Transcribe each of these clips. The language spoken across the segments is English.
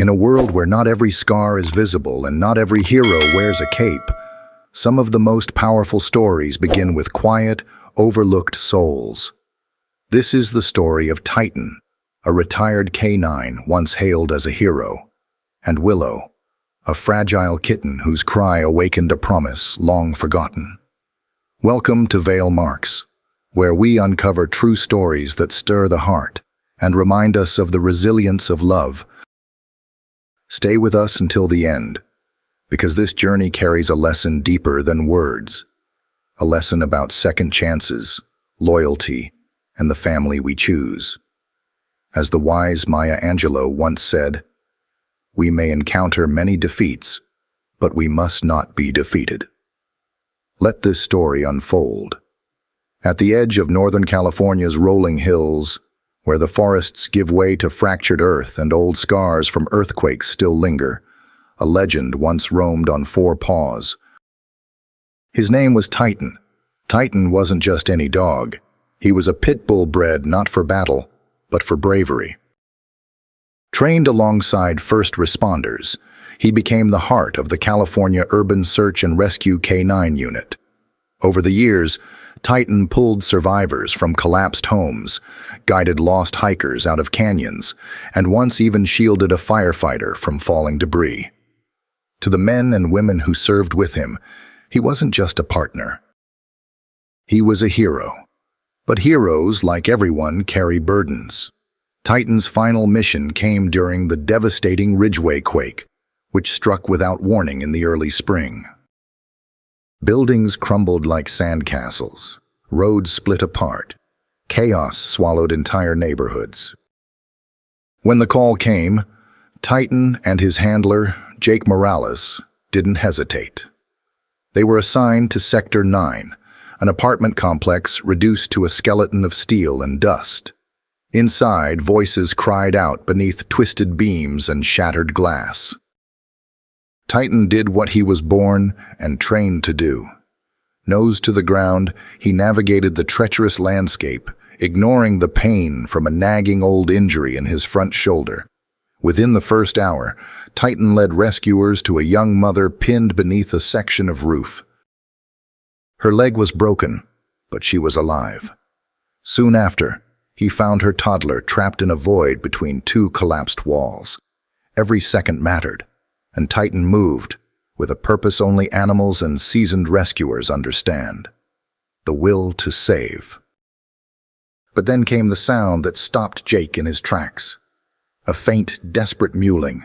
In a world where not every scar is visible and not every hero wears a cape, some of the most powerful stories begin with quiet, overlooked souls. This is the story of Kitten, a retired canine once hailed as a hero, and Willow, a fragile kitten whose cry awakened a promise long forgotten. Welcome to Vale Marks, where we uncover true stories that stir the heart and remind us of the resilience of love. Stay with us until the end, because this journey carries a lesson deeper than words, a lesson about second chances, loyalty, and the family we choose. As the wise Maya Angelou once said, "We may encounter many defeats, but we must not be defeated." Let this story unfold. At the edge of Northern California's rolling hills, where the forests give way to fractured earth and old scars from earthquakes still linger, a legend once roamed on four paws. His name was Kitten. Kitten wasn't just any dog. He was a pit bull bred not for battle, but for bravery. Trained alongside first responders, he became the heart of the California Urban Search and Rescue K9 unit. Over the years, Kitten pulled survivors from collapsed homes, guided lost hikers out of canyons, and once even shielded a firefighter from falling debris. To the men and women who served with him, he wasn't just a partner. He was a hero. But heroes, like everyone, carry burdens. Kitten's final mission came during the devastating Ridgeway quake, which struck without warning in the early spring. Buildings crumbled like sandcastles, roads split apart, chaos swallowed entire neighborhoods. When the call came, Kitten and his handler, Jake Morales, didn't hesitate. They were assigned to Sector 9, an apartment complex reduced to a skeleton of steel and dust. Inside, voices cried out beneath twisted beams and shattered glass. Kitten did what he was born and trained to do. Nose to the ground, he navigated the treacherous landscape, ignoring the pain from a nagging old injury in his front shoulder. Within the first hour, Kitten led rescuers to a young mother pinned beneath a section of roof. Her leg was broken, but she was alive. Soon after, he found her toddler trapped in a void between two collapsed walls. Every second mattered, and Kitten moved, with a purpose only animals and seasoned rescuers understand: the will to save. But then came the sound that stopped Jake in his tracks. A faint, desperate mewling.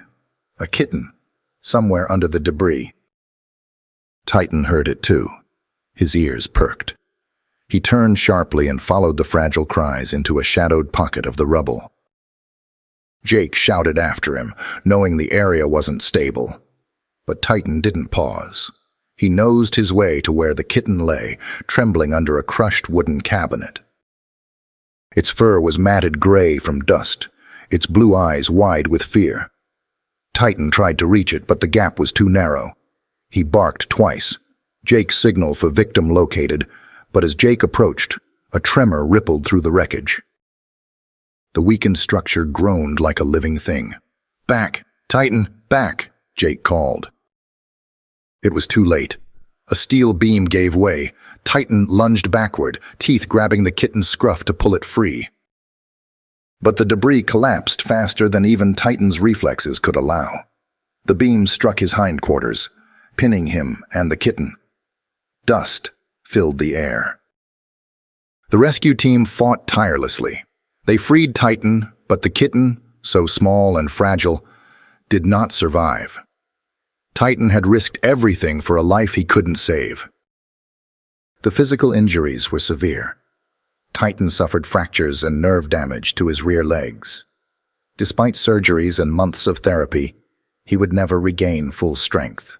A kitten, somewhere under the debris. Kitten heard it too. His ears perked. He turned sharply and followed the fragile cries into a shadowed pocket of the rubble. Jake shouted after him, knowing the area wasn't stable. But Kitten didn't pause. He nosed his way to where the kitten lay, trembling under a crushed wooden cabinet. Its fur was matted gray from dust, its blue eyes wide with fear. Kitten tried to reach it, but the gap was too narrow. He barked twice. Jake signaled for victim located, but as Jake approached, a tremor rippled through the wreckage. The weakened structure groaned like a living thing. "Back! Kitten, back!" Jake called. It was too late. A steel beam gave way. Kitten lunged backward, teeth grabbing the kitten's scruff to pull it free. But the debris collapsed faster than even Kitten's reflexes could allow. The beam struck his hindquarters, pinning him and the kitten. Dust filled the air. The rescue team fought tirelessly. They freed Kitten, but the kitten, so small and fragile, did not survive. Kitten had risked everything for a life he couldn't save. The physical injuries were severe. Kitten suffered fractures and nerve damage to his rear legs. Despite surgeries and months of therapy, he would never regain full strength.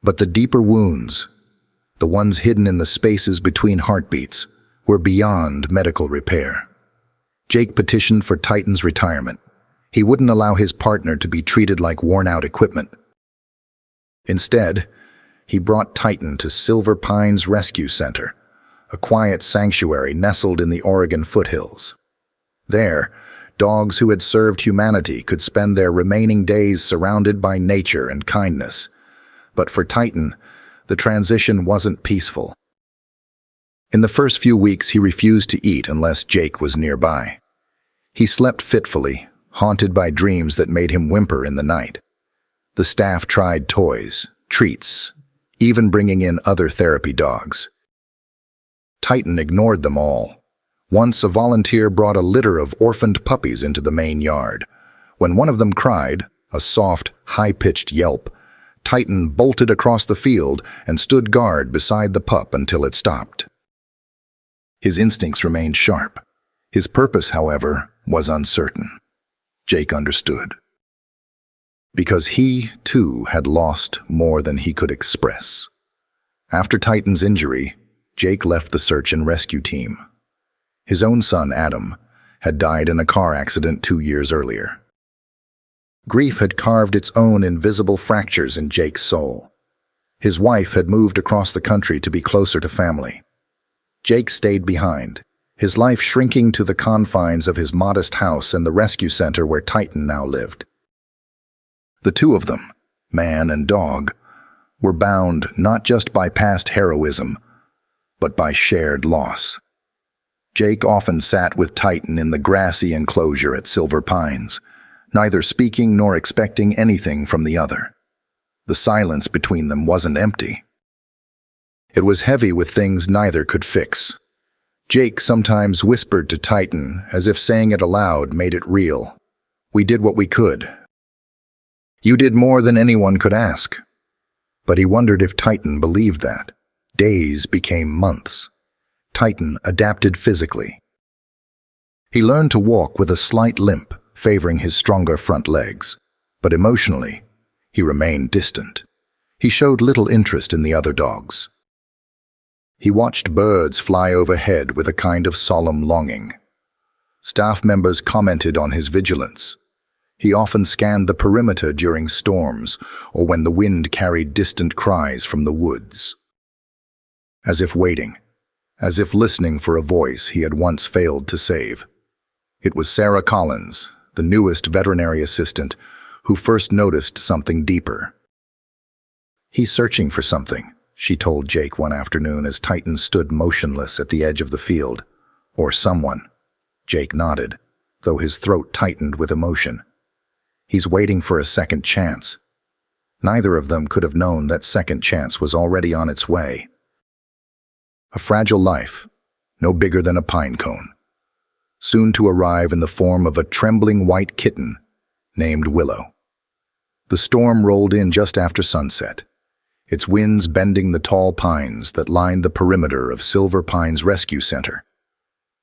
But the deeper wounds, the ones hidden in the spaces between heartbeats, were beyond medical repair. Jake petitioned for Kitten's retirement. He wouldn't allow his partner to be treated like worn-out equipment. Instead, he brought Kitten to Silver Pines Rescue Center, a quiet sanctuary nestled in the Oregon foothills. There, Dogs who had served humanity could spend their remaining days surrounded by nature and kindness. But for Kitten, the transition wasn't peaceful. In the first few weeks, he refused to eat unless Jake was nearby. He slept fitfully, haunted by dreams that made him whimper in the night. The staff tried toys, treats, even bringing in other therapy dogs. Kitten ignored them all. Once a volunteer brought a litter of orphaned puppies into the main yard. When one of them cried, a soft, high-pitched yelp, Kitten bolted across the field and stood guard beside the pup until it stopped. His instincts remained sharp. His purpose, however, was uncertain. Jake understood. Because he, too, had lost more than he could express. After Kitten's injury, Jake left the search and rescue team. His own son, Adam, had died in a car accident 2 years earlier. Grief had carved its own invisible fractures in Jake's soul. His wife had moved across the country to be closer to family. Jake stayed behind, his life shrinking to the confines of his modest house and the rescue center where Kitten now lived. The two of them, man and dog, were bound not just by past heroism, but by shared loss. Jake often sat with Kitten in the grassy enclosure at Silver Pines, neither speaking nor expecting anything from the other. The silence between them wasn't empty. It was heavy with things neither could fix. Jake sometimes whispered to Kitten, as if saying it aloud made it real. "We did what we could. You did more than anyone could ask." But he wondered if Kitten believed that. Days became months. Kitten adapted physically. He learned to walk with a slight limp, favoring his stronger front legs. But emotionally, he remained distant. He showed little interest in the other dogs. He watched birds fly overhead with a kind of solemn longing. Staff members commented on his vigilance. He often scanned the perimeter during storms or when the wind carried distant cries from the woods. As if waiting, as if listening for a voice he had once failed to save. It was Sarah Collins, the newest veterinary assistant, who first noticed something deeper. "He's searching for something," she told Jake one afternoon as Kitten stood motionless at the edge of the field. "Or someone." Jake nodded, though his throat tightened with emotion. "He's waiting for a second chance." Neither of them could have known that second chance was already on its way. A fragile life, no bigger than a pine cone, soon to arrive in the form of a trembling white kitten named Willow. The storm rolled in just after sunset, its winds bending the tall pines that lined the perimeter of Silver Pines Rescue Center.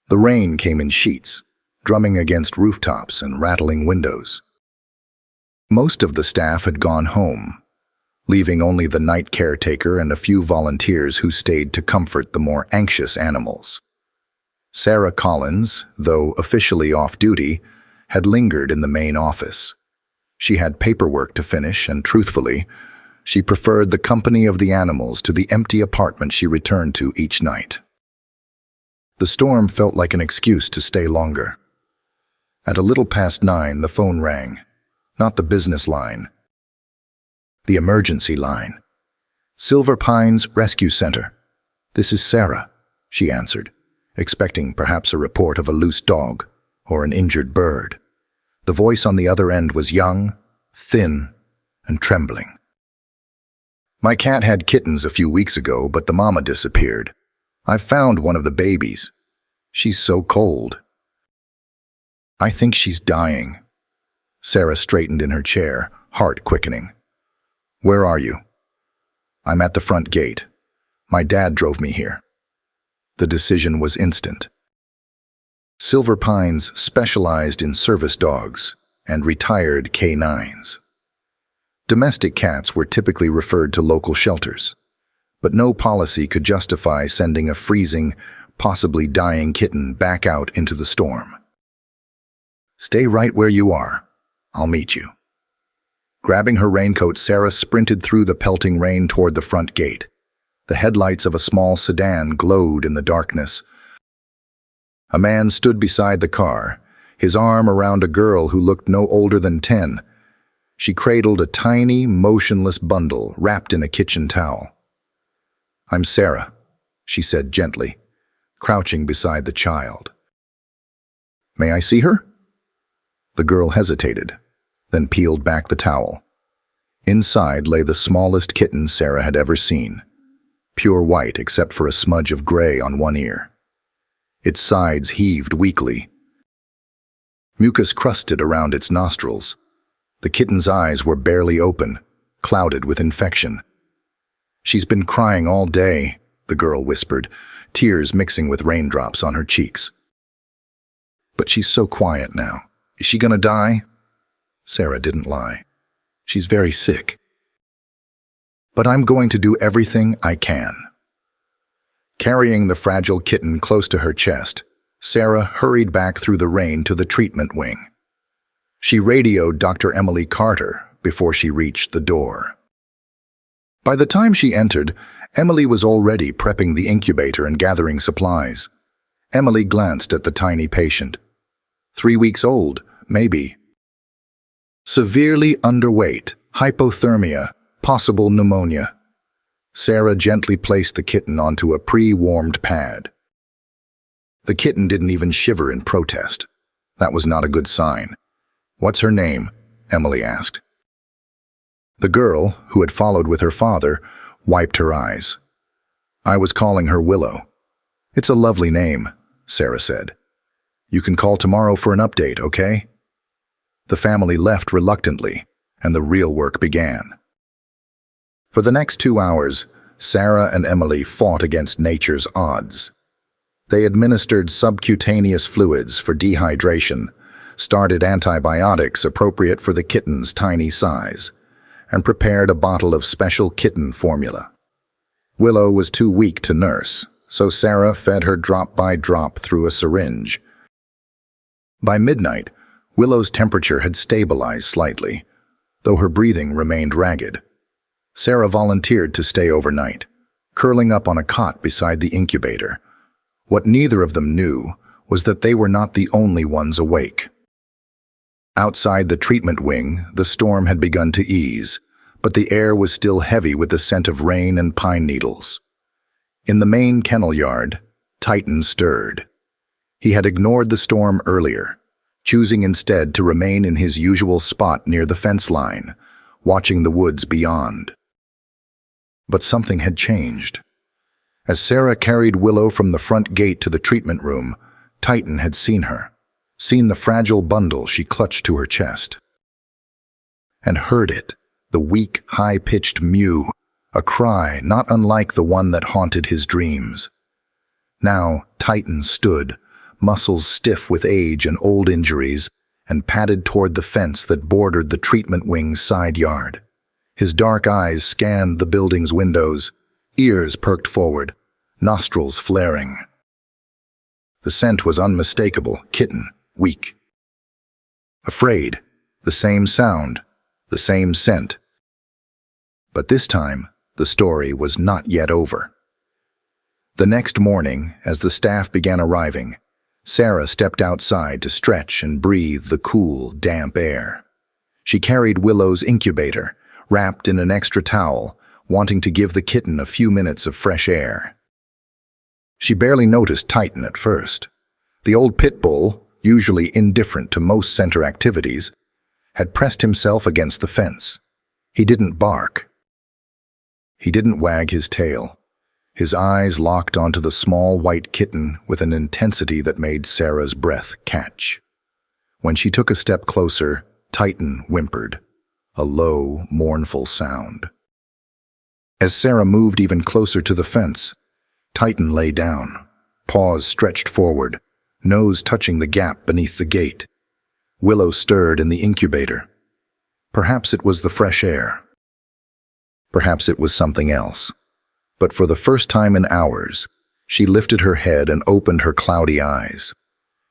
The rain came in sheets, drumming against rooftops and rattling windows. Most of the staff had gone home, leaving only the night caretaker and a few volunteers who stayed to comfort the more anxious animals. Sarah Collins, though officially off duty, had lingered in the main office. She had paperwork to finish, and truthfully, she preferred the company of the animals to the empty apartment she returned to each night. The storm felt like an excuse to stay longer. At a little past 9, the phone rang. Not the business line. The emergency line. "Silver Pines Rescue Center. This is Sarah," she answered, expecting perhaps a report of a loose dog or an injured bird. The voice on the other end was young, thin, and trembling. "My cat had kittens a few weeks ago, but the mama disappeared. I found one of the babies. She's so cold. I think she's dying." Sarah straightened in her chair, heart quickening. "Where are you?" "I'm at the front gate. My dad drove me here." The decision was instant. Silver Pines specialized in service dogs and retired K9s. Domestic cats were typically referred to local shelters, but no policy could justify sending a freezing, possibly dying kitten back out into the storm. "Stay right where you are. I'll meet you." Grabbing her raincoat, Sarah sprinted through the pelting rain toward the front gate. The headlights of a small sedan glowed in the darkness. A man stood beside the car, his arm around a girl who looked no older than 10. She cradled a tiny, motionless bundle wrapped in a kitchen towel. "I'm Sarah," she said gently, crouching beside the child. "May I see her?" The girl hesitated, then peeled back the towel. Inside lay the smallest kitten Sarah had ever seen, pure white except for a smudge of gray on one ear. Its sides heaved weakly. Mucus crusted around its nostrils. The kitten's eyes were barely open, clouded with infection. "She's been crying all day," the girl whispered, tears mixing with raindrops on her cheeks. "But she's so quiet now. Is she gonna die?" Sarah didn't lie. "She's very sick. But I'm going to do everything I can." Carrying the fragile kitten close to her chest, Sarah hurried back through the rain to the treatment wing. She radioed Dr. Emily Carter before she reached the door. By the time she entered, Emily was already prepping the incubator and gathering supplies. Emily glanced at the tiny patient. 3 weeks old, maybe. Severely underweight, hypothermia, possible pneumonia. Sarah gently placed the kitten onto a pre-warmed pad. The kitten didn't even shiver in protest. That was not a good sign. "What's her name?" Emily asked. The girl, who had followed with her father, wiped her eyes. "I was calling her Willow." "It's a lovely name," Sarah said. "You can call tomorrow for an update, okay?" The family left reluctantly, and the real work began. For the next 2 hours, Sarah and Emily fought against nature's odds. They administered subcutaneous fluids for dehydration, started antibiotics appropriate for the kitten's tiny size, and prepared a bottle of special kitten formula. Willow was too weak to nurse, so Sarah fed her drop by drop through a syringe. By midnight, Willow's temperature had stabilized slightly, though her breathing remained ragged. Sarah volunteered to stay overnight, curling up on a cot beside the incubator. What neither of them knew was that they were not the only ones awake. Outside the treatment wing, the storm had begun to ease, but the air was still heavy with the scent of rain and pine needles. In the main kennel yard, Kitten stirred. He had ignored the storm earlier, choosing instead to remain in his usual spot near the fence line, watching the woods beyond. But something had changed. As Sarah carried Willow from the front gate to the treatment room, Kitten had seen her, seen the fragile bundle she clutched to her chest, and heard it, the weak, high-pitched mew, a cry not unlike the one that haunted his dreams. Now Kitten stood, muscles stiff with age and old injuries, and padded toward the fence that bordered the treatment wing's side yard. His dark eyes scanned the building's windows, ears perked forward, nostrils flaring. The scent was unmistakable, kitten, weak. Afraid, the same sound, the same scent. But this time, the story was not yet over. The next morning, as the staff began arriving, Sarah stepped outside to stretch and breathe the cool, damp air. She carried Willow's incubator, wrapped in an extra towel, wanting to give the kitten a few minutes of fresh air. She barely noticed Kitten at first. The old pit bull, usually indifferent to most center activities, had pressed himself against the fence. He didn't bark. He didn't wag his tail. His eyes locked onto the small white kitten with an intensity that made Sarah's breath catch. When she took a step closer, Kitten whimpered, a low, mournful sound. As Sarah moved even closer to the fence, Kitten lay down, paws stretched forward, nose touching the gap beneath the gate. Willow stirred in the incubator. Perhaps it was the fresh air. Perhaps it was something else. But for the first time in hours, she lifted her head and opened her cloudy eyes.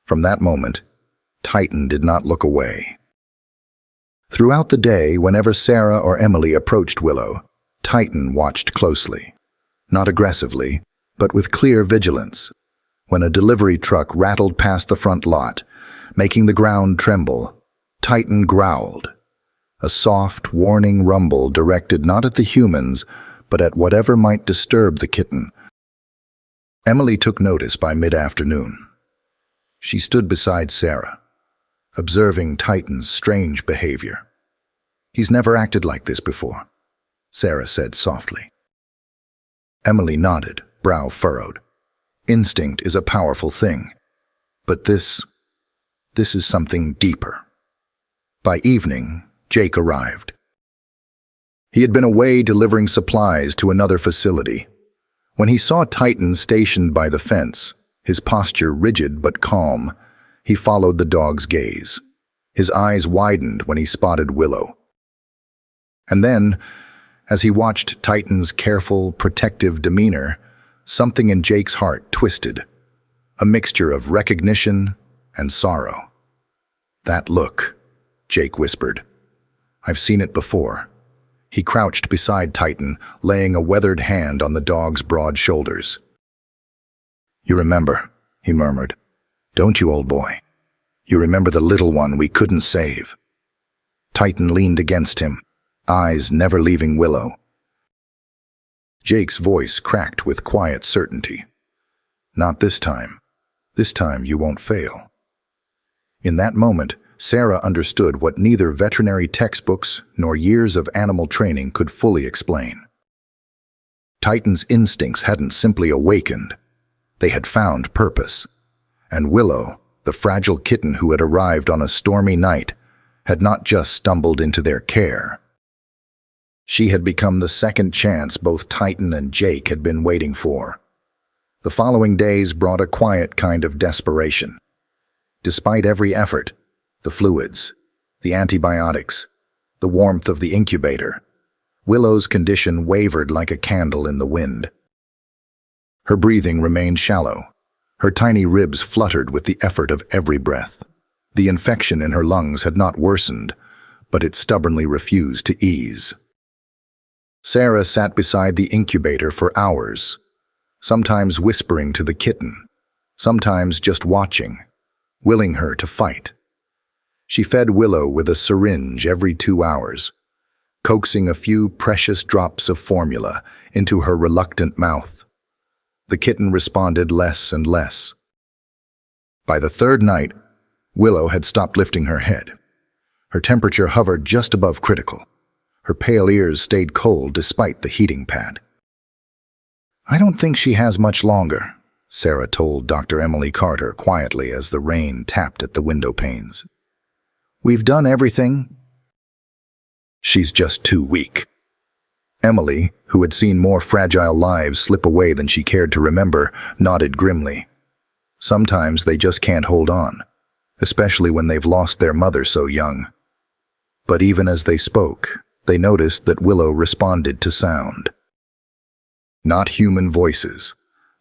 From that moment, Kitten did not look away. Throughout the day, whenever Sarah or Emily approached Willow, Kitten watched closely. Not aggressively, but with clear vigilance. When a delivery truck rattled past the front lot, making the ground tremble. Kitten growled, a soft, warning rumble directed not at the humans, but at whatever might disturb the kitten. Emily took notice by mid-afternoon. She stood beside Sarah, observing Kitten's strange behavior. "He's never acted like this before," Sarah said softly. Emily nodded, brow furrowed. Instinct is a powerful thing, but this is something deeper. By evening, Jake arrived. He had been away delivering supplies to another facility. When he saw Kitten stationed by the fence, his posture rigid but calm, he followed the dog's gaze. His eyes widened when he spotted Willow. And then, as he watched Kitten's careful, protective demeanor, something in Jake's heart twisted, a mixture of recognition and sorrow. "That look," Jake whispered. "I've seen it before." He crouched beside Kitten, laying a weathered hand on the dog's broad shoulders. "You remember," he murmured. "Don't you, old boy? You remember the little one we couldn't save?" Kitten leaned against him, eyes never leaving Willow. Jake's voice cracked with quiet certainty. "Not this time. This time you won't fail." In that moment, Sarah understood what neither veterinary textbooks nor years of animal training could fully explain. Kitten's instincts hadn't simply awakened. They had found purpose. And Willow, the fragile kitten who had arrived on a stormy night, had not just stumbled into their care. She had become the second chance both Kitten and Jake had been waiting for. The following days brought a quiet kind of desperation. Despite every effort, the fluids, the antibiotics, the warmth of the incubator, Willow's condition wavered like a candle in the wind. Her breathing remained shallow. Her tiny ribs fluttered with the effort of every breath. The infection in her lungs had not worsened, but it stubbornly refused to ease. Sarah sat beside the incubator for hours, sometimes whispering to the kitten, sometimes just watching, willing her to fight. She fed Willow with a syringe every 2 hours, coaxing a few precious drops of formula into her reluctant mouth. The kitten responded less and less. By the third night, Willow had stopped lifting her head. Her temperature hovered just above critical. Her pale ears stayed cold despite the heating pad. "I don't think she has much longer," Sarah told Dr. Emily Carter quietly as the rain tapped at the window panes. "We've done everything. She's just too weak." Emily, who had seen more fragile lives slip away than she cared to remember, nodded grimly. Sometimes they just can't hold on, especially when they've lost their mother so young. But even as they spoke, they noticed that Willow responded to sound. Not human voices,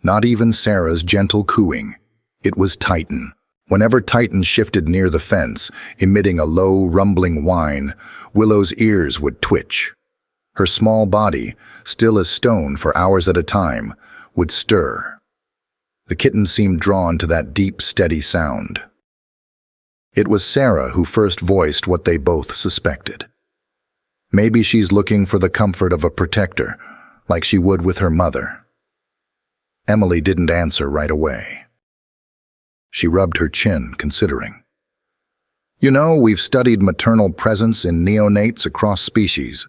not even Sarah's gentle cooing. It was Kitten. Whenever Kitten shifted near the fence, emitting a low, rumbling whine, Willow's ears would twitch. Her small body, still as stone for hours at a time, would stir. The kitten seemed drawn to that deep, steady sound. It was Sarah who first voiced what they both suspected. Maybe she's looking for the comfort of a protector, like she would with her mother. Emily didn't answer right away. She rubbed her chin, considering. "You know, we've studied maternal presence in neonates across species.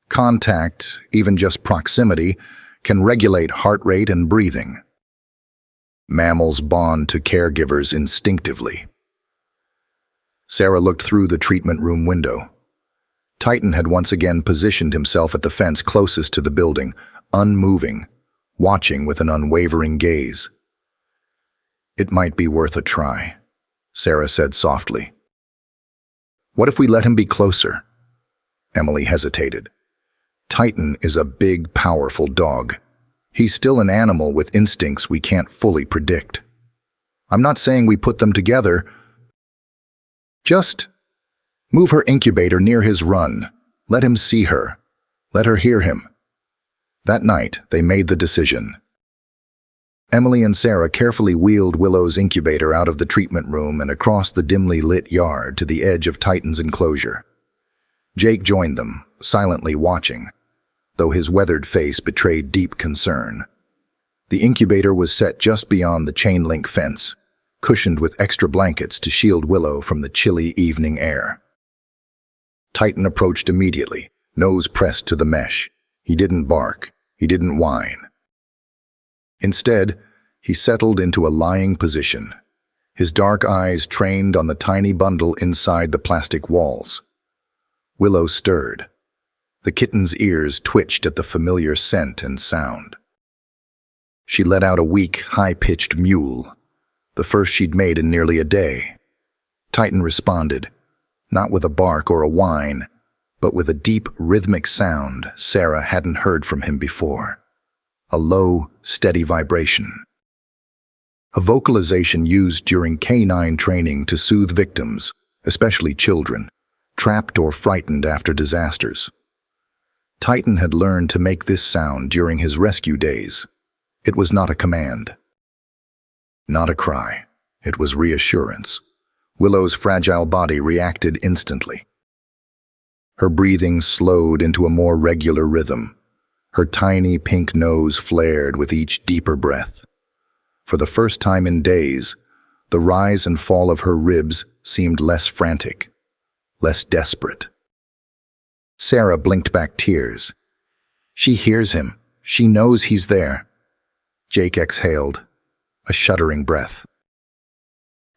Contact, even just proximity, can regulate heart rate and breathing. Mammals bond to caregivers instinctively." Sarah looked through the treatment room window. Kitten had once again positioned himself at the fence closest to the building, unmoving, watching with an unwavering gaze. "It might be worth a try," Sarah said softly. "What if we let him be closer?" Emily hesitated. Kitten is a big, powerful dog. He's still an animal with instincts we can't fully predict. I'm not saying we put them together. Just move her incubator near his run. Let him see her. Let her hear him. That night, they made the decision. Emily and Sarah carefully wheeled Willow's incubator out of the treatment room and across the dimly lit yard to the edge of Titan's enclosure. Jake joined them, silently watching, though his weathered face betrayed deep concern. The incubator was set just beyond the chain-link fence, cushioned with extra blankets to shield Willow from the chilly evening air. Titan approached immediately, nose pressed to the mesh. He didn't bark. He didn't whine. Instead, he settled into a lying position, his dark eyes trained on the tiny bundle inside the plastic walls. Willow stirred. The kitten's ears twitched at the familiar scent and sound. She let out a weak, high-pitched mewl, the first she'd made in nearly a day. Titan responded, not with a bark or a whine, but with a deep, rhythmic sound Sarah hadn't heard from him before. A low, steady vibration. A vocalization used during canine training to soothe victims, especially children, trapped or frightened after disasters. Titan had learned to make this sound during his rescue days. It was not a command. Not a cry. It was reassurance. Willow's fragile body reacted instantly. Her breathing slowed into a more regular rhythm. Her tiny pink nose flared with each deeper breath. For the first time in days, the rise and fall of her ribs seemed less frantic, less desperate. Sarah blinked back tears. She hears him. She knows he's there. Jake exhaled, a shuddering breath.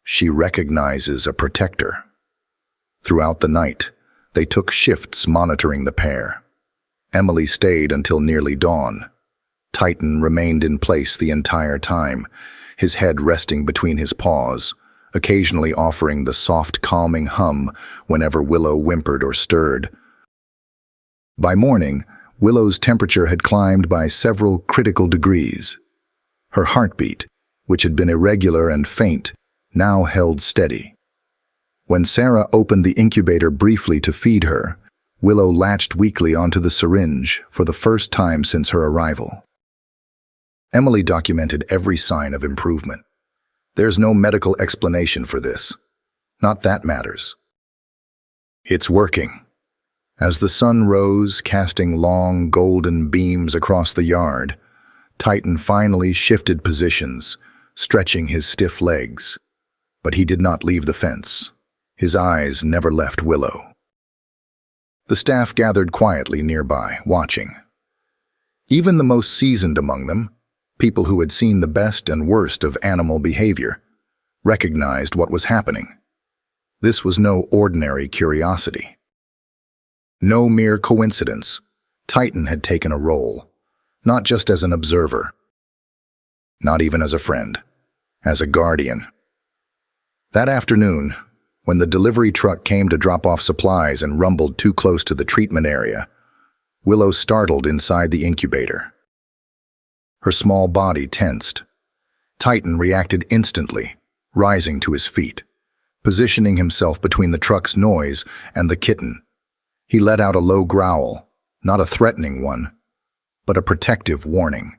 She recognizes a protector. Throughout the night, they took shifts monitoring the pair. Emily stayed until nearly dawn. Titan remained in place the entire time, his head resting between his paws, occasionally offering the soft, calming hum whenever Willow whimpered or stirred. By morning, Willow's temperature had climbed by several critical degrees. Her heartbeat, which had been irregular and faint, now held steady. When Sarah opened the incubator briefly to feed her, Willow latched weakly onto the syringe for the first time since her arrival. Emily documented every sign of improvement. There's no medical explanation for this. Not that matters. It's working. As the sun rose, casting long, golden beams across the yard, Titan finally shifted positions, stretching his stiff legs. But he did not leave the fence. His eyes never left Willow. The staff gathered quietly nearby, watching. Even the most seasoned among them, people who had seen the best and worst of animal behavior, recognized what was happening. This was no ordinary curiosity. No mere coincidence. Titan had taken a role, not just as an observer, not even as a friend, as a guardian. That afternoon, when the delivery truck came to drop off supplies and rumbled too close to the treatment area, Willow startled inside the incubator. Her small body tensed. Titan reacted instantly, rising to his feet, positioning himself between the truck's noise and the kitten. He let out a low growl, not a threatening one, but a protective warning.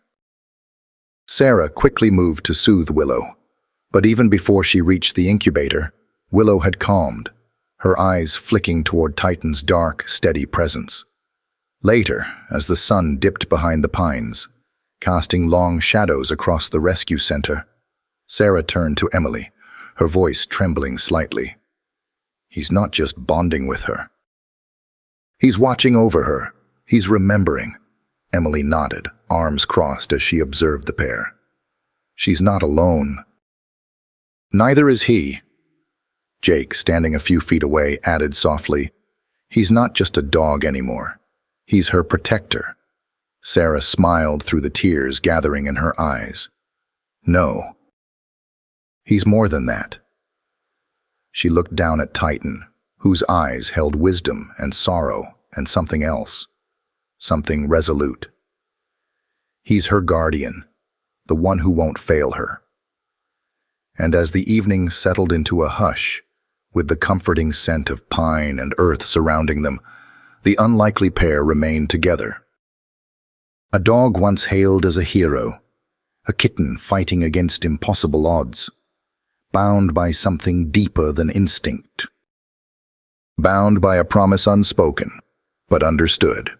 Sarah quickly moved to soothe Willow, but even before she reached the incubator, Willow had calmed, her eyes flicking toward Titan's dark, steady presence. Later, as the sun dipped behind the pines, casting long shadows across the rescue center, Sarah turned to Emily, her voice trembling slightly. He's not just bonding with her. He's watching over her. He's remembering. Emily nodded, arms crossed as she observed the pair. She's not alone. Neither is he. Jake, standing a few feet away, added softly, he's not just a dog anymore. He's her protector. Sarah smiled through the tears gathering in her eyes. No. He's more than that. She looked down at Titan, whose eyes held wisdom and sorrow and something else, something resolute. He's her guardian, the one who won't fail her. And as the evening settled into a hush, with the comforting scent of pine and earth surrounding them, the unlikely pair remained together. A dog once hailed as a hero, a kitten fighting against impossible odds, bound by something deeper than instinct, bound by a promise unspoken, but understood.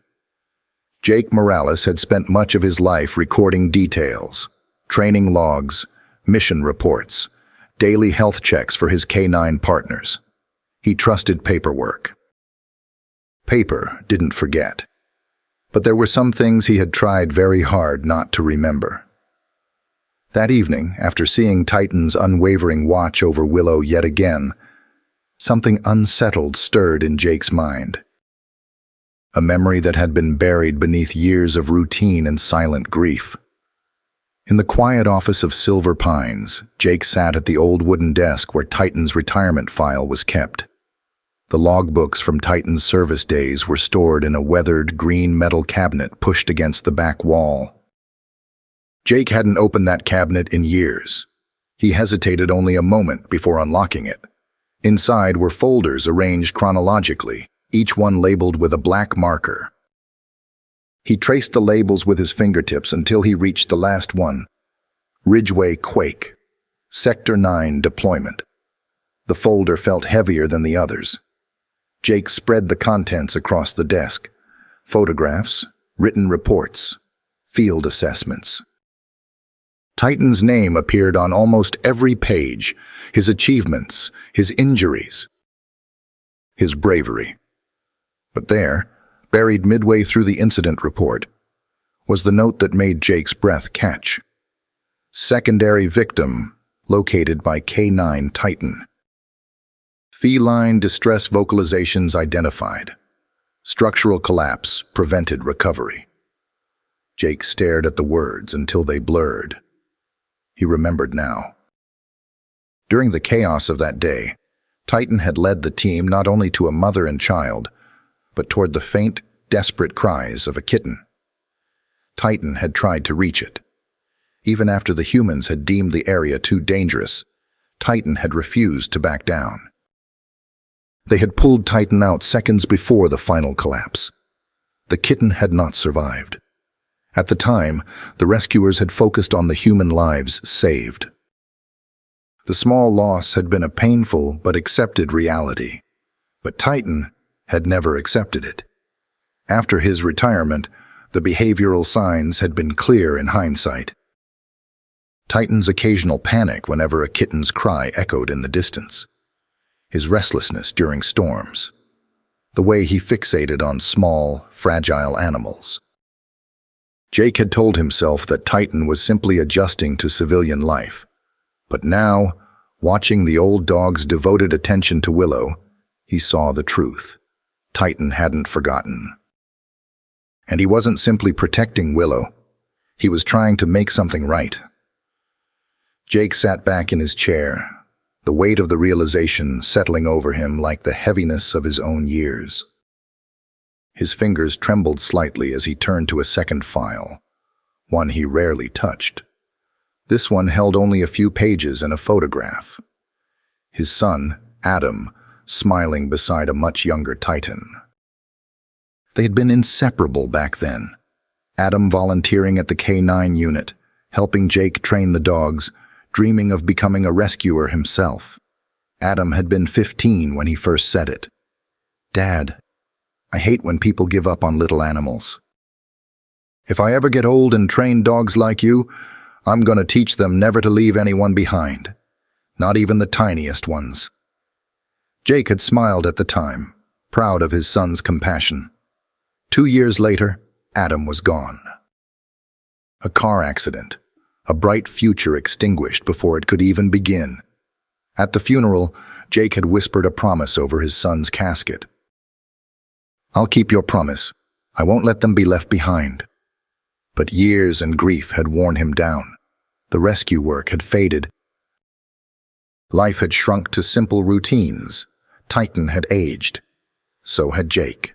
Jake Morales had spent much of his life recording details, training logs, mission reports, daily health checks for his canine partners. He trusted paperwork. Paper didn't forget. But there were some things he had tried very hard not to remember. That evening, after seeing Titan's unwavering watch over Willow yet again, something unsettled stirred in Jake's mind. A memory that had been buried beneath years of routine and silent grief. In the quiet office of Silver Pines, Jake sat at the old wooden desk where Titan's retirement file was kept. The logbooks from Titan's service days were stored in a weathered green metal cabinet pushed against the back wall. Jake hadn't opened that cabinet in years. He hesitated only a moment before unlocking it. Inside were folders arranged chronologically, each one labeled with a black marker. He traced the labels with his fingertips until he reached the last one. Ridgeway Quake. Sector 9 Deployment. The folder felt heavier than the others. Jake spread the contents across the desk. Photographs, written reports, field assessments. Titan's name appeared on almost every page, his achievements, his injuries, his bravery. But there, buried midway through the incident report, was the note that made Jake's breath catch. Secondary victim located by K9 Titan. Feline distress vocalizations identified. Structural collapse prevented recovery. Jake stared at the words until they blurred. He remembered now. During the chaos of that day, Titan had led the team not only to a mother and child, but toward the faint, desperate cries of a kitten. Titan had tried to reach it. Even after the humans had deemed the area too dangerous, Titan had refused to back down. They had pulled Titan out seconds before the final collapse. The kitten had not survived. At the time, the rescuers had focused on the human lives saved. The small loss had been a painful but accepted reality, but Titan had never accepted it. After his retirement, the behavioral signs had been clear in hindsight. Titan's occasional panic whenever a kitten's cry echoed in the distance. His restlessness during storms. The way he fixated on small, fragile animals. Jake had told himself that Titan was simply adjusting to civilian life. But now, watching the old dog's devoted attention to Willow, he saw the truth. Titan hadn't forgotten. And he wasn't simply protecting Willow. He was trying to make something right. Jake sat back in his chair, the weight of the realization settling over him like the heaviness of his own years. His fingers trembled slightly as he turned to a second file, one he rarely touched. This one held only a few pages and a photograph. His son, Adam, smiling beside a much younger Titan. They had been inseparable back then. Adam volunteering at the K9 unit, helping Jake train the dogs, dreaming of becoming a rescuer himself. Adam had been 15 when he first said it. "Dad, I hate when people give up on little animals. If I ever get old and train dogs like you, I'm going to teach them never to leave anyone behind, not even the tiniest ones." Jake had smiled at the time, proud of his son's compassion. 2 years later, Adam was gone. A car accident, a bright future extinguished before it could even begin. At the funeral, Jake had whispered a promise over his son's casket. "I'll keep your promise. I won't let them be left behind." But years and grief had worn him down. The rescue work had faded. Life had shrunk to simple routines. Titan had aged. So had Jake.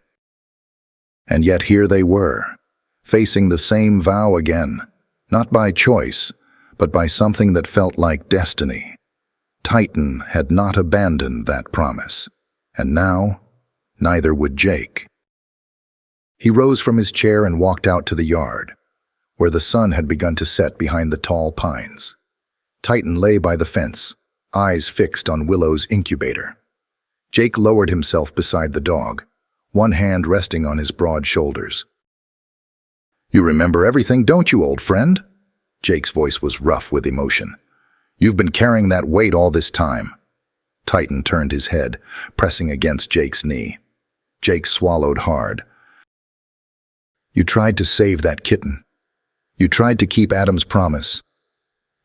And yet here they were, facing the same vow again, not by choice, but by something that felt like destiny. Titan had not abandoned that promise, and now, neither would Jake. He rose from his chair and walked out to the yard. where the sun had begun to set behind the tall pines. Kitten lay by the fence, eyes fixed on Willow's incubator. Jake lowered himself beside the dog, one hand resting on his broad shoulders. "You remember everything, don't you, old friend?" Jake's voice was rough with emotion. "You've been carrying that weight all this time." Kitten turned his head, pressing against Jake's knee. Jake swallowed hard. "You tried to save that kitten. You tried to keep Adam's promise.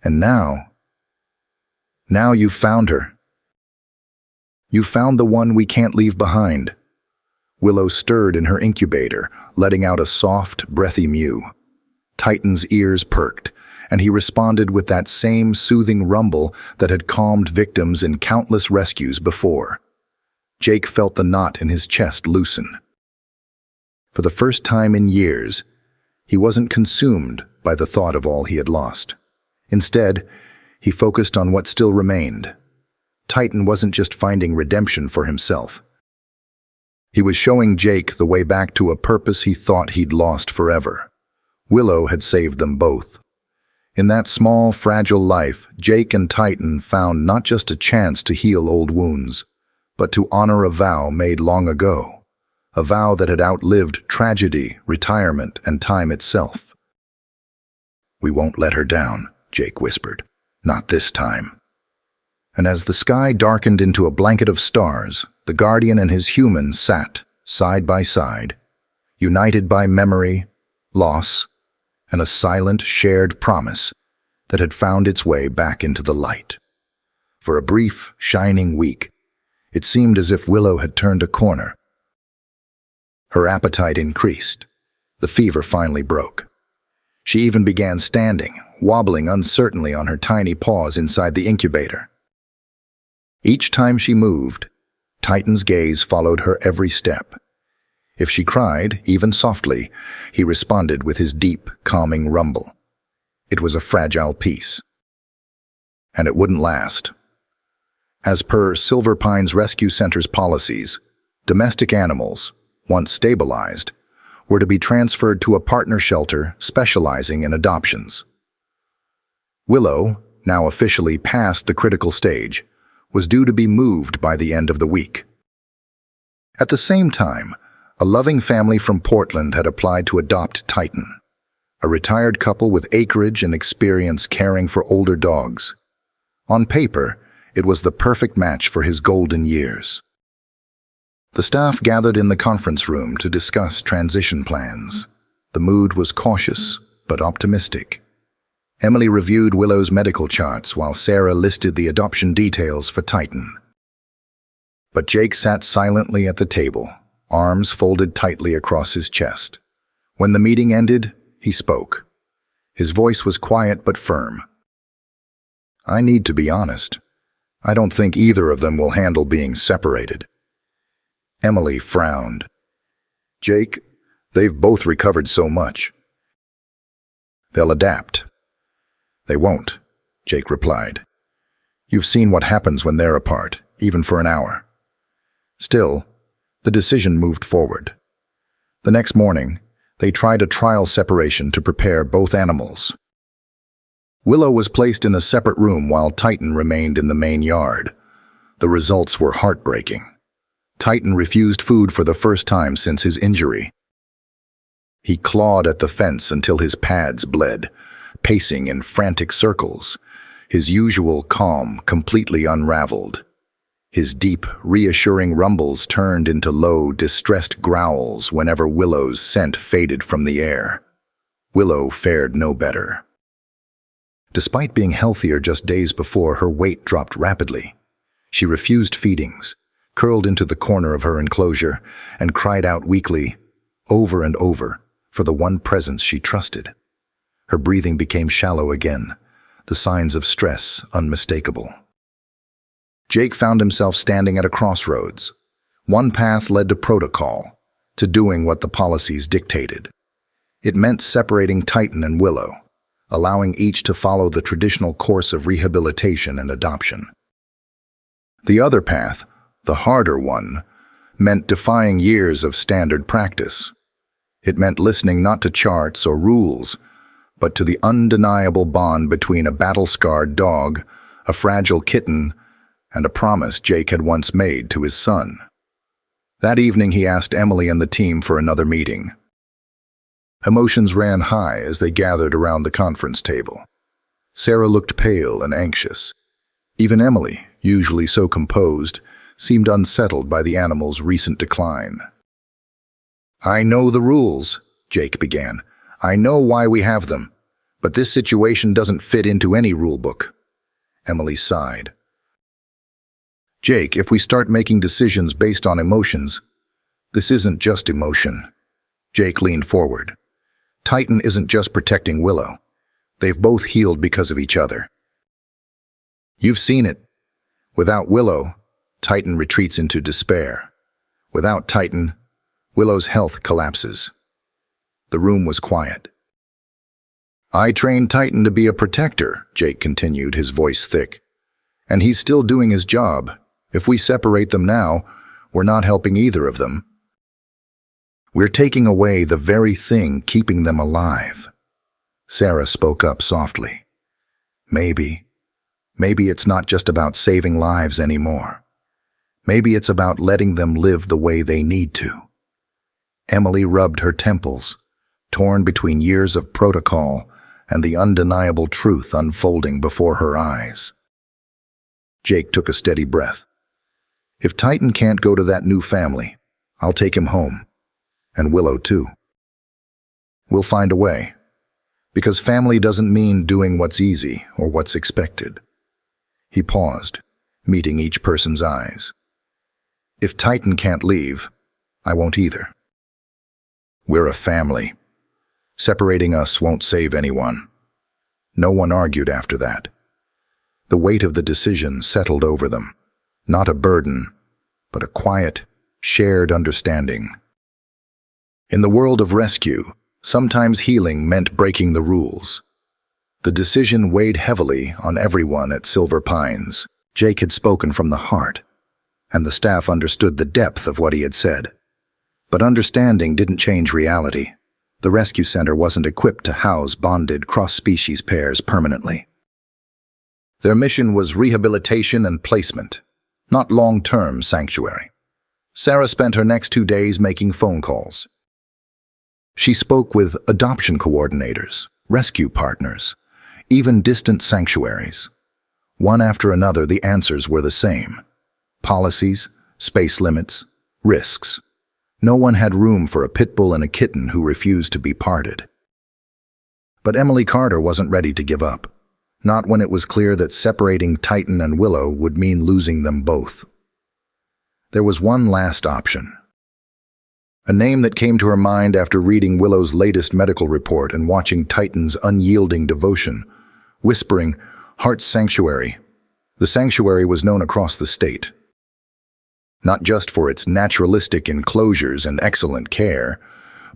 And now you've found her. You found the one we can't leave behind." Willow stirred in her incubator, letting out a soft, breathy mew. Kitten's ears perked, and he responded with that same soothing rumble that had calmed victims in countless rescues before. Jake felt the knot in his chest loosen. For the first time in years, he wasn't consumed by the thought of all he had lost. Instead, he focused on what still remained. Kitten wasn't just finding redemption for himself. He was showing Jake the way back to a purpose he thought he'd lost forever. Willow had saved them both. In that small, fragile life, Jake and Kitten found not just a chance to heal old wounds, but to honor a vow made long ago, a vow that had outlived tragedy, retirement, and time itself. "We won't let her down," Jake whispered. "Not this time." And as the sky darkened into a blanket of stars, the guardian and his human sat, side by side, united by memory, loss, and a silent, shared promise that had found its way back into the light. For a brief, shining week, it seemed as if Willow had turned a corner. Her appetite increased. The fever finally broke. She even began standing, wobbling uncertainly on her tiny paws inside the incubator. Each time she moved, Kitten's gaze followed her every step. If she cried, even softly, he responded with his deep, calming rumble. It was a fragile peace. And it wouldn't last. As per Silver Pines Rescue Center's policies, domestic animals, once stabilized, were to be transferred to a partner shelter specializing in adoptions. Willow, now officially past the critical stage, was due to be moved by the end of the week. At the same time, a loving family from Portland had applied to adopt Kitten, a retired couple with acreage and experience caring for older dogs. On paper, it was the perfect match for his golden years. The staff gathered in the conference room to discuss transition plans. The mood was cautious, but optimistic. Emily reviewed Willow's medical charts while Sarah listed the adoption details for Kitten. But Jake sat silently at the table, arms folded tightly across his chest. When the meeting ended, he spoke. His voice was quiet but firm. "I need to be honest. I don't think either of them will handle being separated." Emily frowned. "Jake, they've both recovered so much." "They'll adapt." "They won't," Jake replied. "You've seen what happens when they're apart, even for an hour." Still, the decision moved forward. The next morning, they tried a trial separation to prepare both animals. Willow was placed in a separate room while Kitten remained in the main yard. The results were heartbreaking. Kitten refused food for the first time since his injury. He clawed at the fence until his pads bled, pacing in frantic circles, his usual calm completely unraveled. His deep, reassuring rumbles turned into low, distressed growls whenever Willow's scent faded from the air. Willow fared no better. Despite being healthier just days before, her weight dropped rapidly. She refused feedings, curled into the corner of her enclosure, and cried out weakly, over and over, for the one presence she trusted. Her breathing became shallow again, the signs of stress unmistakable. Jake found himself standing at a crossroads. One path led to protocol, to doing what the policies dictated. It meant separating Kitten and Willow, allowing each to follow the traditional course of rehabilitation and adoption. The other path, the harder one, meant defying years of standard practice. It meant listening not to charts or rules, but to the undeniable bond between a battle-scarred dog, a fragile kitten, and a promise Jake had once made to his son. That evening he asked Emily and the team for another meeting. Emotions ran high as they gathered around the conference table. Sarah looked pale and anxious. Even Emily, usually so composed, seemed unsettled by the animal's recent decline. "I know the rules," Jake began. "I know why we have them, but this situation doesn't fit into any rule book." Emily sighed. "Jake, if we start making decisions based on emotions, this isn't just emotion." Jake leaned forward. "Kitten isn't just protecting Willow. They've both healed because of each other. You've seen it. Without Willow, Kitten retreats into despair. Without Kitten, Willow's health collapses." The room was quiet. "I trained Kitten to be a protector," Jake continued, his voice thick. "And he's still doing his job. If we separate them now, we're not helping either of them. We're taking away the very thing keeping them alive." Sarah spoke up softly. Maybe it's not just about saving lives anymore. Maybe it's about letting them live the way they need to." Emily rubbed her temples, torn between years of protocol and the undeniable truth unfolding before her eyes. Jake took a steady breath. "If Kitten can't go to that new family, I'll take him home. And Willow too. We'll find a way. Because family doesn't mean doing what's easy or what's expected." He paused, meeting each person's eyes. "If Kitten can't leave, I won't either. We're a family. Separating us won't save anyone." No one argued after that. The weight of the decision settled over them. Not a burden, but a quiet, shared understanding. In the world of rescue, sometimes healing meant breaking the rules. The decision weighed heavily on everyone at Silver Pines. Jake had spoken from the heart, and the staff understood the depth of what he had said. But understanding didn't change reality. The rescue center wasn't equipped to house bonded cross-species pairs permanently. Their mission was rehabilitation and placement, not long-term sanctuary. Sarah spent her next 2 days making phone calls. She spoke with adoption coordinators, rescue partners, even distant sanctuaries. One after another, the answers were the same. Policies, space limits, risks. No one had room for a pit bull and a kitten who refused to be parted. But Emily Carter wasn't ready to give up, not when it was clear that separating Kitten and Willow would mean losing them both. There was one last option. A name that came to her mind after reading Willow's latest medical report and watching Kitten's unyielding devotion, whispering, "Heart's Sanctuary." The sanctuary was known across the state. Not just for its naturalistic enclosures and excellent care,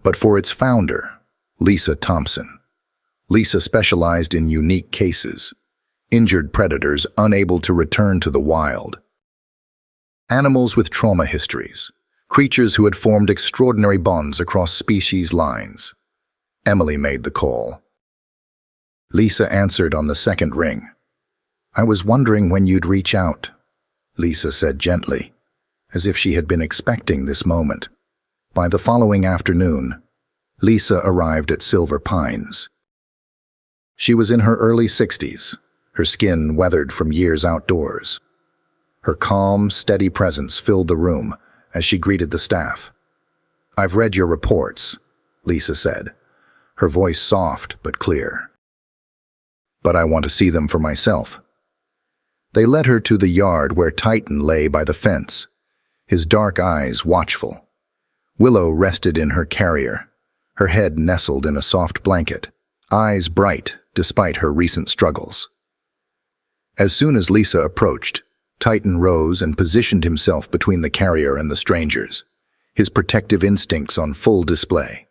but for its founder, Lisa Thompson. Lisa specialized in unique cases, injured predators unable to return to the wild, animals with trauma histories, creatures who had formed extraordinary bonds across species lines. Emily made the call. Lisa answered on the second ring. "I was wondering when you'd reach out," Lisa said gently, as if she had been expecting this moment. By the following afternoon, Lisa arrived at Silver Pines. She was in her early 60s, her skin weathered from years outdoors. Her calm, steady presence filled the room as she greeted the staff. "I've read your reports," Lisa said, her voice soft but clear. "But I want to see them for myself." They led her to the yard where Kitten lay by the fence, his dark eyes watchful. Willow rested in her carrier, her head nestled in a soft blanket, eyes bright despite her recent struggles. As soon as Lisa approached, Kitten rose and positioned himself between the carrier and the strangers, his protective instincts on full display.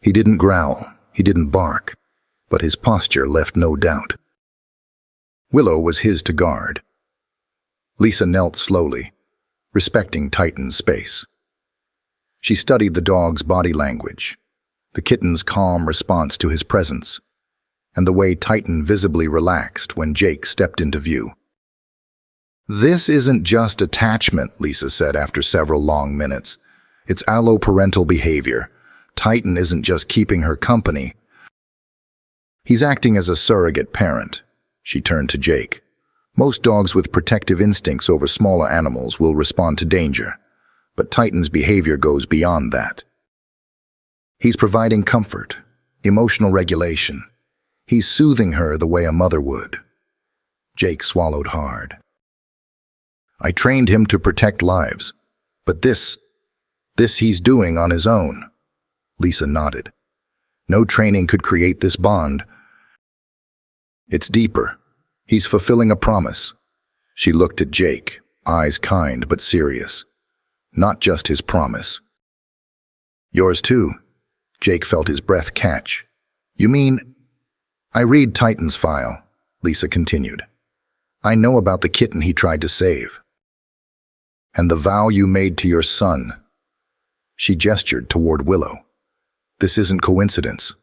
He didn't growl, he didn't bark, but his posture left no doubt. Willow was his to guard. Lisa knelt slowly, respecting Kitten's space. She studied the dog's body language, the kitten's calm response to his presence, and the way Titan visibly relaxed when Jake stepped into view. "This isn't just attachment," Lisa said after several long minutes. "It's alloparental behavior. Titan isn't just keeping her company. He's acting as a surrogate parent." She turned to Jake. "Most dogs with protective instincts over smaller animals will respond to danger, but Titan's behavior goes beyond that. He's providing comfort, emotional regulation. He's soothing her the way a mother would." Jake swallowed hard. "I trained him to protect lives, but this he's doing on his own." Lisa nodded. "No training could create this bond. It's deeper. He's fulfilling a promise." She looked at Jake, eyes kind but serious. "Not just his promise. Yours too." Jake felt his breath catch. "You mean—" "I read Titan's file," Lisa continued. "I know about the kitten he tried to save. And the vow you made to your son." She gestured toward Willow. "This isn't coincidence.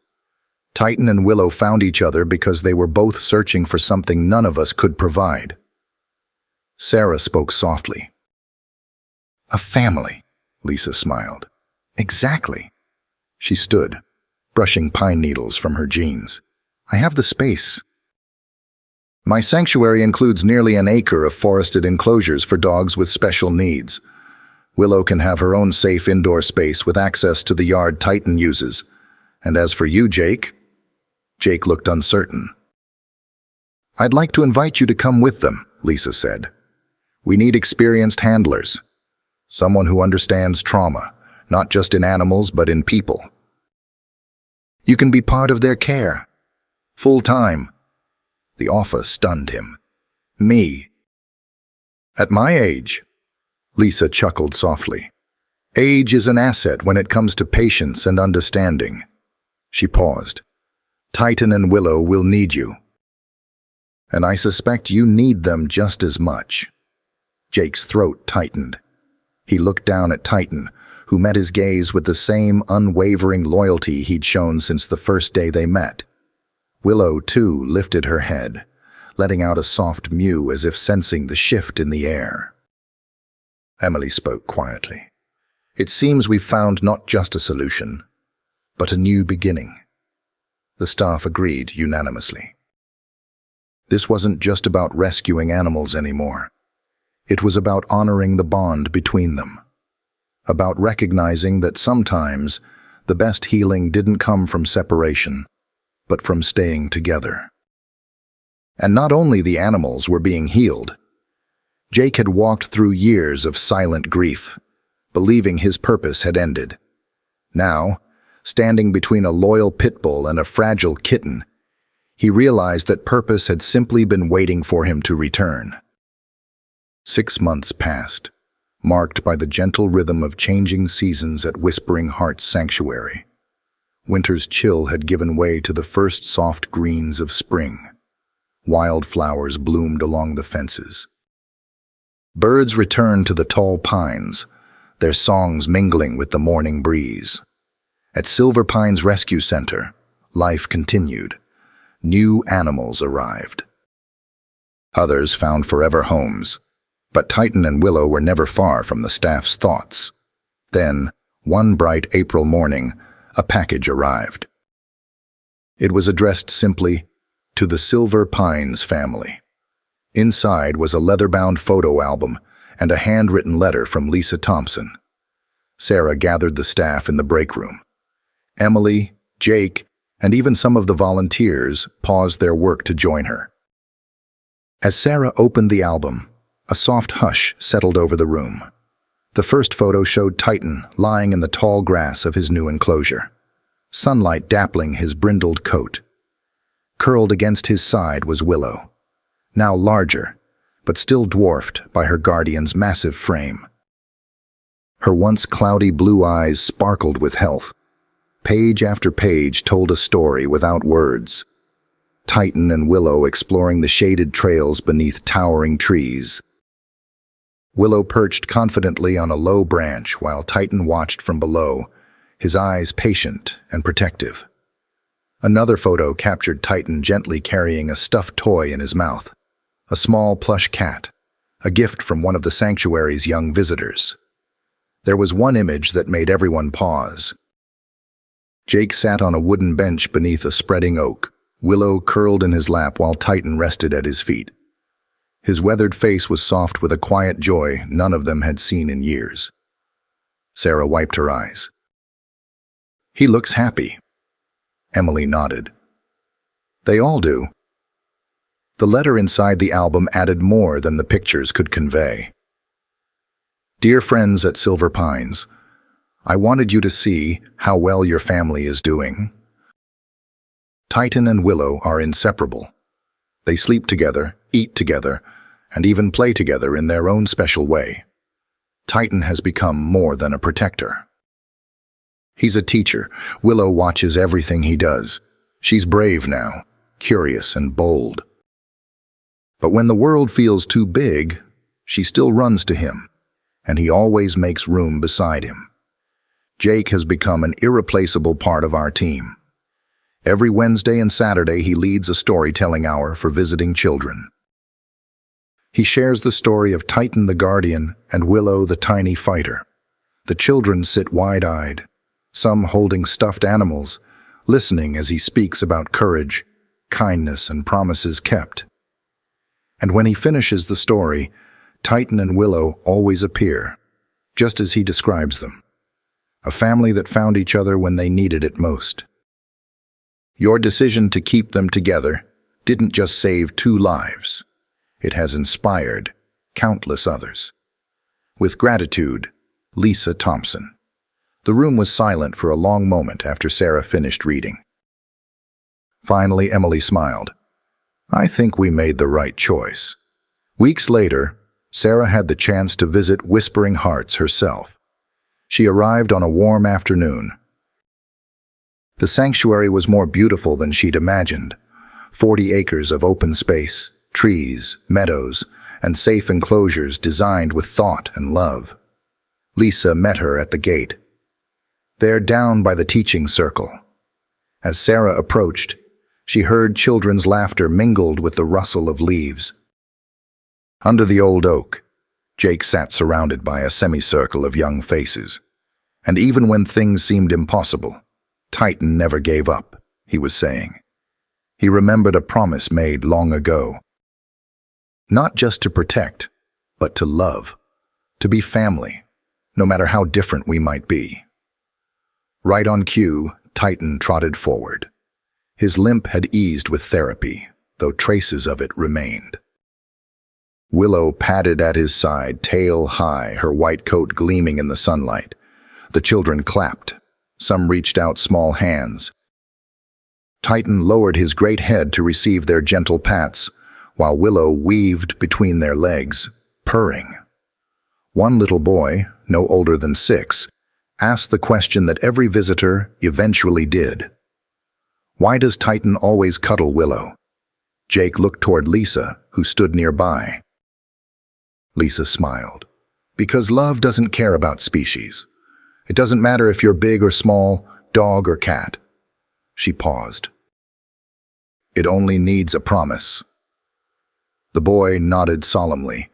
Titan and Willow found each other because they were both searching for something none of us could provide." Sarah spoke softly. "A family," Lisa smiled. "Exactly." She stood, brushing pine needles from her jeans. "I have the space. My sanctuary includes nearly an acre of forested enclosures for dogs with special needs. Willow can have her own safe indoor space with access to the yard Titan uses. And as for you, Jake..." Jake looked uncertain. "I'd like to invite you to come with them," Lisa said. "We need experienced handlers. Someone who understands trauma, not just in animals but in people. You can be part of their care. Full time." The offer stunned him. "Me? At my age?" Lisa chuckled softly. "Age is an asset when it comes to patience and understanding." She paused. "Titan and Willow will need you. And I suspect you need them just as much." Jake's throat tightened. He looked down at Titan, who met his gaze with the same unwavering loyalty he'd shown since the first day they met. Willow, too, lifted her head, letting out a soft mew as if sensing the shift in the air. Emily spoke quietly. "It seems we've found not just a solution, but a new beginning." The staff agreed unanimously. This wasn't just about rescuing animals anymore. It was about honoring the bond between them. About recognizing that sometimes the best healing didn't come from separation, but from staying together. And not only the animals were being healed. Jake had walked through years of silent grief, believing his purpose had ended. Now, standing between a loyal pit bull and a fragile kitten, he realized that purpose had simply been waiting for him to return. 6 months passed, marked by the gentle rhythm of changing seasons at Whispering Heart's sanctuary. Winter's chill had given way to the first soft greens of spring. Wildflowers bloomed along the fences. Birds returned to the tall pines, their songs mingling with the morning breeze. At Silver Pines Rescue Center, life continued. New animals arrived. Others found forever homes, but Titan and Willow were never far from the staff's thoughts. Then, one bright April morning, a package arrived. It was addressed simply, "To the Silver Pines family." Inside was a leather-bound photo album and a handwritten letter from Lisa Thompson. Sarah gathered the staff in the break room. Emily, Jake, and even some of the volunteers paused their work to join her. As Sarah opened the album, a soft hush settled over the room. The first photo showed Titan lying in the tall grass of his new enclosure, sunlight dappling his brindled coat. Curled against his side was Willow, now larger, but still dwarfed by her guardian's massive frame. Her once cloudy blue eyes sparkled with health. Page after page told a story without words. Titan and Willow exploring the shaded trails beneath towering trees. Willow perched confidently on a low branch while Titan watched from below, his eyes patient and protective. Another photo captured Kitten gently carrying a stuffed toy in his mouth, a small plush cat, a gift from one of the sanctuary's young visitors. There was one image that made everyone pause. Jake sat on a wooden bench beneath a spreading oak, Willow curled in his lap while Kitten rested at his feet. His weathered face was soft with a quiet joy none of them had seen in years. Sarah wiped her eyes. "He looks happy." Emily nodded. "They all do." The letter inside the album added more than the pictures could convey. "Dear friends at Silver Pines, I wanted you to see how well your family is doing. Kitten and Willow are inseparable. They sleep together, eat together, and even play together in their own special way. Kitten has become more than a protector. He's a teacher. Willow watches everything he does. She's brave now, curious and bold. But when the world feels too big, she still runs to him, and he always makes room beside him. Jake has become an irreplaceable part of our team. Every Wednesday and Saturday he leads a storytelling hour for visiting children. He shares the story of Kitten the guardian and Willow the tiny fighter. The children sit wide-eyed, some holding stuffed animals, listening as he speaks about courage, kindness, and promises kept. And when he finishes the story, Kitten and Willow always appear, just as he describes them. A family that found each other when they needed it most. Your decision to keep them together didn't just save 2 lives. It has inspired countless others. With gratitude, Lisa Thompson. The room was silent for a long moment after Sarah finished reading. Finally, Emily smiled. "I think we made the right choice." Weeks later, Sarah had the chance to visit Whispering Hearts herself. She arrived on a warm afternoon. The sanctuary was more beautiful than she'd imagined. 40 acres of open space, trees, meadows, and safe enclosures designed with thought and love. Lisa met her at the gate. They're down by the teaching circle. As Sarah approached, she heard children's laughter mingled with the rustle of leaves. Under the old oak, Jake sat surrounded by a semicircle of young faces. And even when things seemed impossible, Kitten never gave up, he was saying. He remembered a promise made long ago. Not just to protect, but to love, to be family, no matter how different we might be. Right on cue, Kitten trotted forward. His limp had eased with therapy, though traces of it remained. Willow padded at his side, tail high, her white coat gleaming in the sunlight. The children clapped. Some reached out small hands. Kitten lowered his great head to receive their gentle pats, while Willow weaved between their legs, purring. One little boy, no older than 6, asked the question that every visitor eventually did. Why does Kitten always cuddle Willow? Jake looked toward Lisa, who stood nearby. Lisa smiled. Because love doesn't care about species. It doesn't matter if you're big or small, dog or cat. She paused. It only needs a promise. The boy nodded solemnly,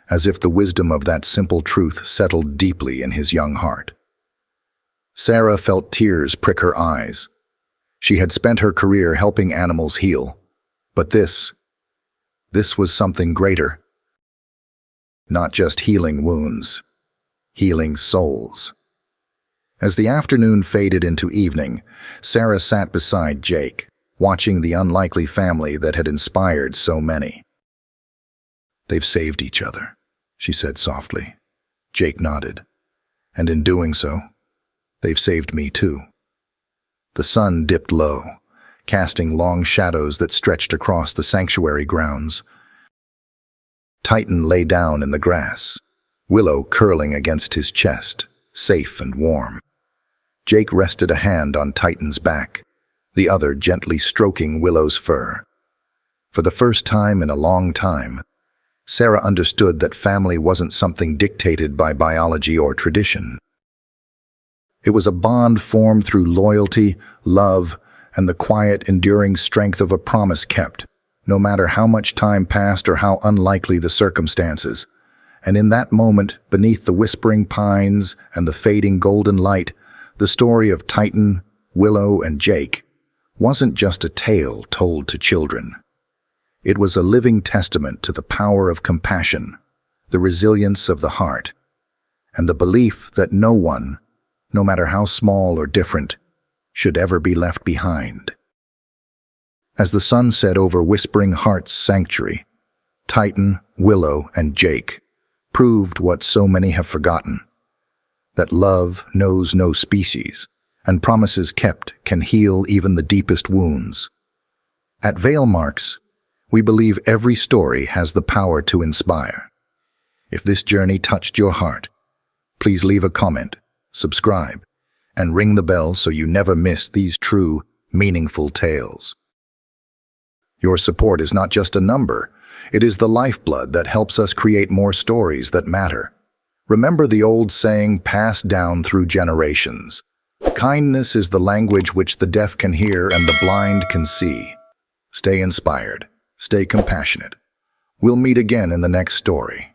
as if the wisdom of that simple truth settled deeply in his young heart. Sarah felt tears prick her eyes. She had spent her career helping animals heal, but this was something greater. Not just healing wounds, healing souls. As the afternoon faded into evening, Sarah sat beside Jake, watching the unlikely family that had inspired so many. They've saved each other, she said softly. Jake nodded. And in doing so, they've saved me too. The sun dipped low, casting long shadows that stretched across the sanctuary grounds. Kitten lay down in the grass, Willow curling against his chest, safe and warm. Jake rested a hand on Kitten's back, the other gently stroking Willow's fur. For the first time in a long time, Sarah understood that family wasn't something dictated by biology or tradition. It was a bond formed through loyalty, love, and the quiet, enduring strength of a promise kept, no matter how much time passed or how unlikely the circumstances. And in that moment, beneath the whispering pines and the fading golden light, the story of Kitten, Willow, and Jake wasn't just a tale told to children. It was a living testament to the power of compassion, the resilience of the heart, and the belief that no one, no matter how small or different, should ever be left behind. As the sun set over Whispering Heart's sanctuary, Kitten, Willow, and Jake proved what so many have forgotten, that love knows no species, and promises kept can heal even the deepest wounds. At Veil Marks, we believe every story has the power to inspire. If this journey touched your heart, please leave a comment, subscribe, and ring the bell so you never miss these true, meaningful tales. Your support is not just a number, it is the lifeblood that helps us create more stories that matter. Remember the old saying passed down through generations. Kindness is the language which the deaf can hear and the blind can see. Stay inspired, stay compassionate. We'll meet again in the next story.